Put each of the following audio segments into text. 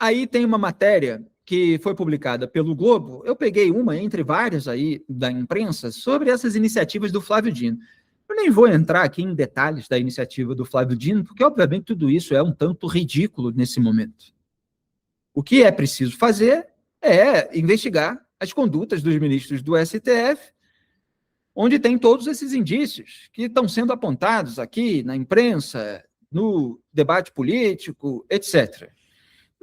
Aí tem uma matéria que foi publicada pelo Globo, eu peguei uma entre várias aí da imprensa, sobre essas iniciativas do Flávio Dino. Eu nem vou entrar aqui em detalhes da iniciativa do Flávio Dino, porque, obviamente, tudo isso é um tanto ridículo nesse momento. O que é preciso fazer é investigar as condutas dos ministros do STF, onde tem todos esses indícios que estão sendo apontados aqui na imprensa, no debate político, etc.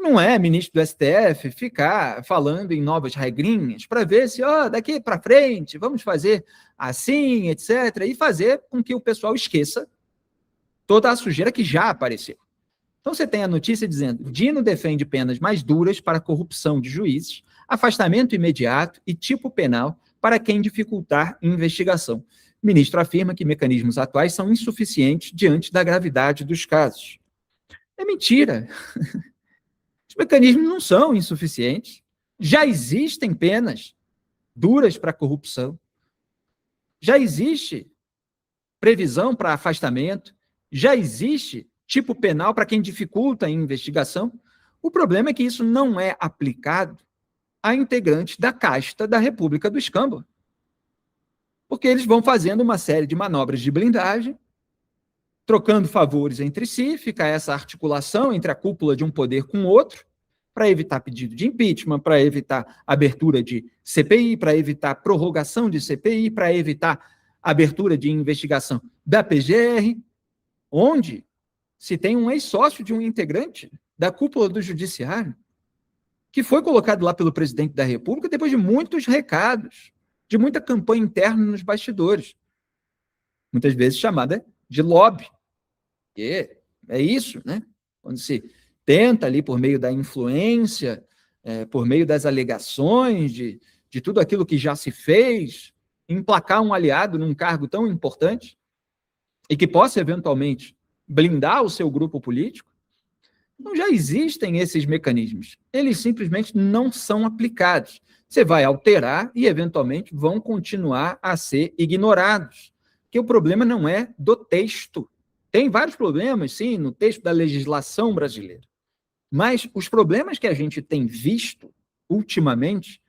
Não é ministro do STF ficar falando em novas regrinhas para ver se, daqui para frente, vamos fazer assim, etc., e fazer com que o pessoal esqueça toda a sujeira que já apareceu. Então, você tem a notícia dizendo: Dino defende penas mais duras para corrupção de juízes, afastamento imediato e tipo penal para quem dificultar investigação. O ministro afirma que mecanismos atuais são insuficientes diante da gravidade dos casos. É mentira. Os mecanismos não são insuficientes. Já existem penas duras para corrupção. Já existe previsão para afastamento. Já existe tipo penal para quem dificulta a investigação. O problema é que isso não é aplicado a integrantes da casta da República do Escândalo. Porque eles vão fazendo uma série de manobras de blindagem, trocando favores entre si, fica essa articulação entre a cúpula de um poder com outro, para evitar pedido de impeachment, para evitar abertura de CPI, para evitar prorrogação de CPI, para evitar abertura de investigação da PGR, onde se tem um ex-sócio de um integrante da cúpula do Judiciário, que foi colocado lá pelo presidente da República depois de muitos recados, de muita campanha interna nos bastidores, muitas vezes chamada de lobby. E é isso, né? Quando se tenta ali, por meio da influência, por meio das alegações, de tudo aquilo que já se fez, emplacar um aliado num cargo tão importante e que possa, eventualmente, blindar o seu grupo político. Então, já existem esses mecanismos. Eles simplesmente não são aplicados. Você vai alterar e, eventualmente, vão continuar a ser ignorados. Porque o problema não é do texto. Tem vários problemas, sim, no texto da legislação brasileira. Mas os problemas que a gente tem visto ultimamente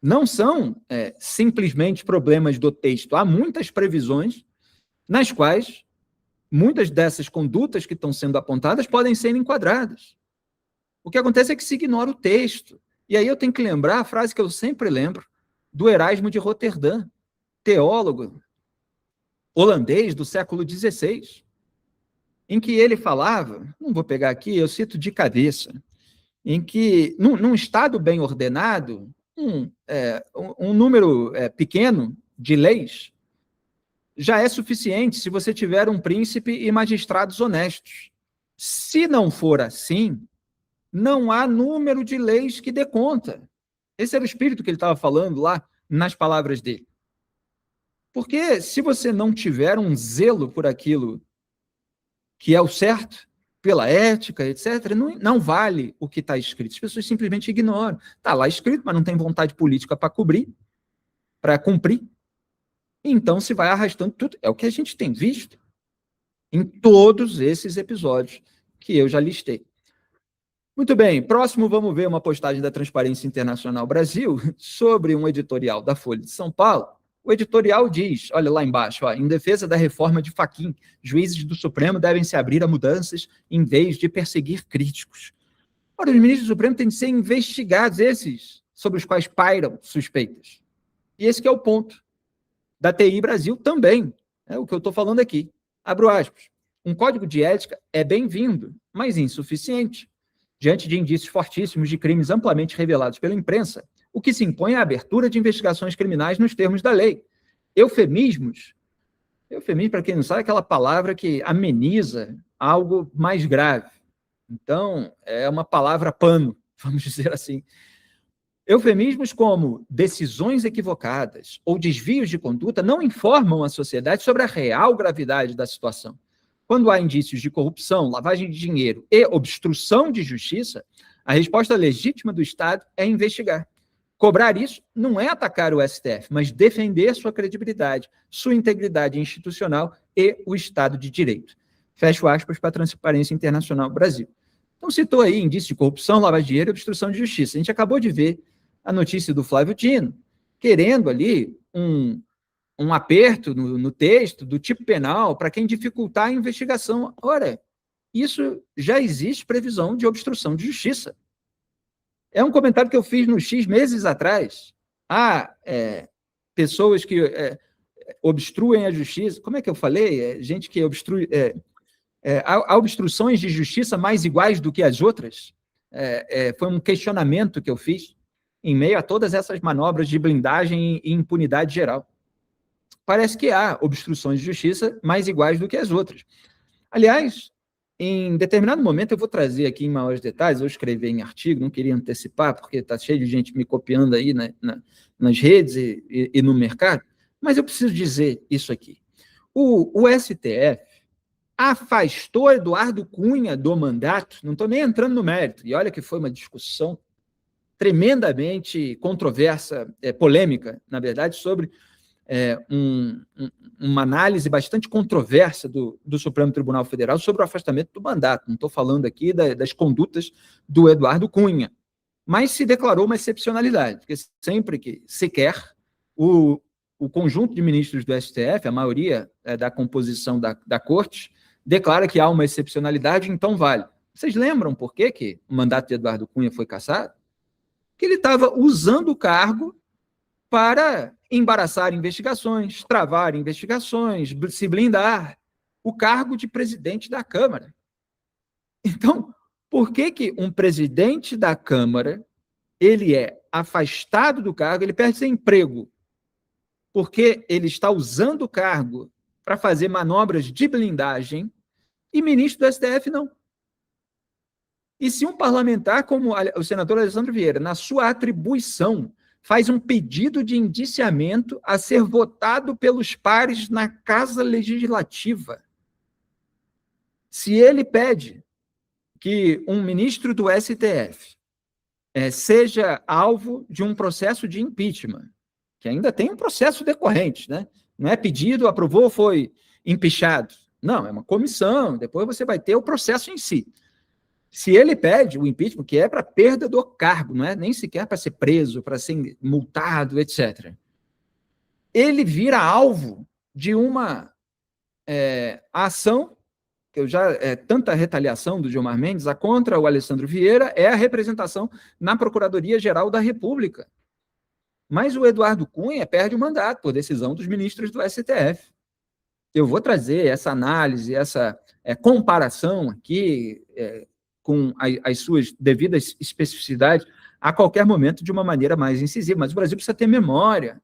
não são simplesmente problemas do texto. Há muitas previsões nas quais muitas dessas condutas que estão sendo apontadas podem ser enquadradas. O que acontece é que se ignora o texto. E aí eu tenho que lembrar a frase que eu sempre lembro, do Erasmo de Roterdã, teólogo holandês do século XVI, em que ele falava, não vou pegar aqui, eu cito de cabeça, em que, num Estado bem ordenado, um número pequeno de leis já é suficiente se você tiver um príncipe e magistrados honestos. Se não for assim, não há número de leis que dê conta. Esse era o espírito que ele estava falando lá nas palavras dele. Porque se você não tiver um zelo por aquilo que é o certo, pela ética, etc., não vale o que está escrito. As pessoas simplesmente ignoram. Está lá escrito, mas não tem vontade política para cumprir. Então se vai arrastando tudo. É o que a gente tem visto em todos esses episódios que eu já listei. Muito bem, próximo vamos ver uma postagem da Transparência Internacional Brasil sobre um editorial da Folha de São Paulo. O editorial diz, olha lá embaixo, em defesa da reforma de Fachin, juízes do Supremo devem se abrir a mudanças em vez de perseguir críticos. Ora, os ministros do Supremo têm de ser investigados, esses sobre os quais pairam suspeitas. E esse que é o ponto da TI Brasil também, é o que eu estou falando aqui. Abro aspas. Um código de ética é bem-vindo, mas insuficiente. Diante de indícios fortíssimos de crimes amplamente revelados pela imprensa, o que se impõe é a abertura de investigações criminais nos termos da lei. Eufemismo, para quem não sabe, é aquela palavra que ameniza algo mais grave. Então, é uma palavra pano, vamos dizer assim. Eufemismos como decisões equivocadas ou desvios de conduta não informam a sociedade sobre a real gravidade da situação. Quando há indícios de corrupção, lavagem de dinheiro e obstrução de justiça, a resposta legítima do Estado é investigar. Cobrar isso não é atacar o STF, mas defender sua credibilidade, sua integridade institucional e o Estado de Direito. Fecho aspas para a Transparência Internacional Brasil. Então, citou aí indício de corrupção, lavagem de dinheiro e obstrução de justiça. A gente acabou de ver a notícia do Flávio Dino, querendo ali um aperto no texto do tipo penal para quem dificultar a investigação. Ora, isso já existe previsão de obstrução de justiça. É um comentário que eu fiz no X meses atrás. Pessoas que obstruem a justiça. Como é que eu falei? Gente que obstrui... há obstruções de justiça mais iguais do que as outras? Foi um questionamento que eu fiz em meio a todas essas manobras de blindagem e impunidade geral. Parece que há obstruções de justiça mais iguais do que as outras. Aliás, em determinado momento, eu vou trazer aqui em maiores detalhes, eu escrevi em artigo, não queria antecipar, porque está cheio de gente me copiando aí nas redes e no mercado, mas eu preciso dizer isso aqui. O STF afastou Eduardo Cunha do mandato, não estou nem entrando no mérito, e olha que foi uma discussão tremendamente controversa, polêmica, na verdade, sobre uma análise bastante controversa do Supremo Tribunal Federal sobre o afastamento do mandato. Não estou falando aqui das condutas do Eduardo Cunha, mas se declarou uma excepcionalidade, porque sempre que se quer, o conjunto de ministros do STF, a maioria da composição da Corte, declara que há uma excepcionalidade, então vale. Vocês lembram por que o mandato de Eduardo Cunha foi cassado? Que ele estava usando o cargo para embaraçar investigações, travar investigações, se blindar, o cargo de presidente da Câmara. Então, por que um presidente da Câmara, ele é afastado do cargo, ele perde seu emprego, porque ele está usando o cargo para fazer manobras de blindagem, e ministro do STF não? E se um parlamentar, como o senador Alessandro Vieira, na sua atribuição, faz um pedido de indiciamento a ser votado pelos pares na Casa Legislativa, se ele pede que um ministro do STF seja alvo de um processo de impeachment, que ainda tem um processo decorrente, né? Não é pedido, aprovou, foi empichado. Não, é uma comissão, depois você vai ter o processo em si. Se ele pede o impeachment, que é para perda do cargo, não é nem sequer para ser preso, para ser multado, etc., ele vira alvo de uma ação, que eu já tanta retaliação do Gilmar Mendes contra o Alessandro Vieira, é a representação na Procuradoria-Geral da República. Mas o Eduardo Cunha perde o mandato por decisão dos ministros do STF. Eu vou trazer essa análise, essa comparação aqui com as suas devidas especificidades a qualquer momento de uma maneira mais incisiva. Mas o Brasil precisa ter memória.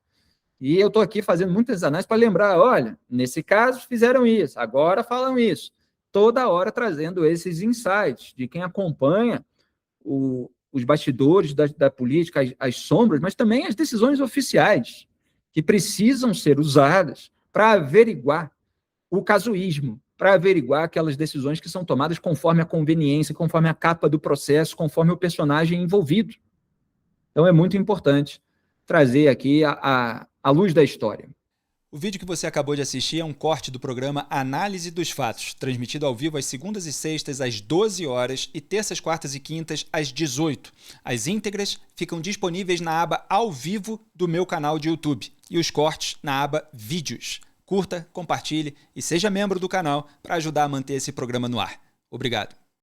E eu estou aqui fazendo muitas análises para lembrar, olha, nesse caso fizeram isso, agora falam isso. Toda hora trazendo esses insights de quem acompanha os bastidores da política, as sombras, mas também as decisões oficiais, que precisam ser usadas para averiguar o casuísmo, para averiguar aquelas decisões que são tomadas conforme a conveniência, conforme a capa do processo, conforme o personagem envolvido. Então é muito importante trazer aqui a luz da história. O vídeo que você acabou de assistir é um corte do programa Análise dos Fatos, transmitido ao vivo às segundas e sextas às 12 horas e terças, quartas e quintas às 18. As íntegras ficam disponíveis na aba Ao Vivo do meu canal de YouTube e os cortes na aba Vídeos. Curta, compartilhe e seja membro do canal para ajudar a manter esse programa no ar. Obrigado.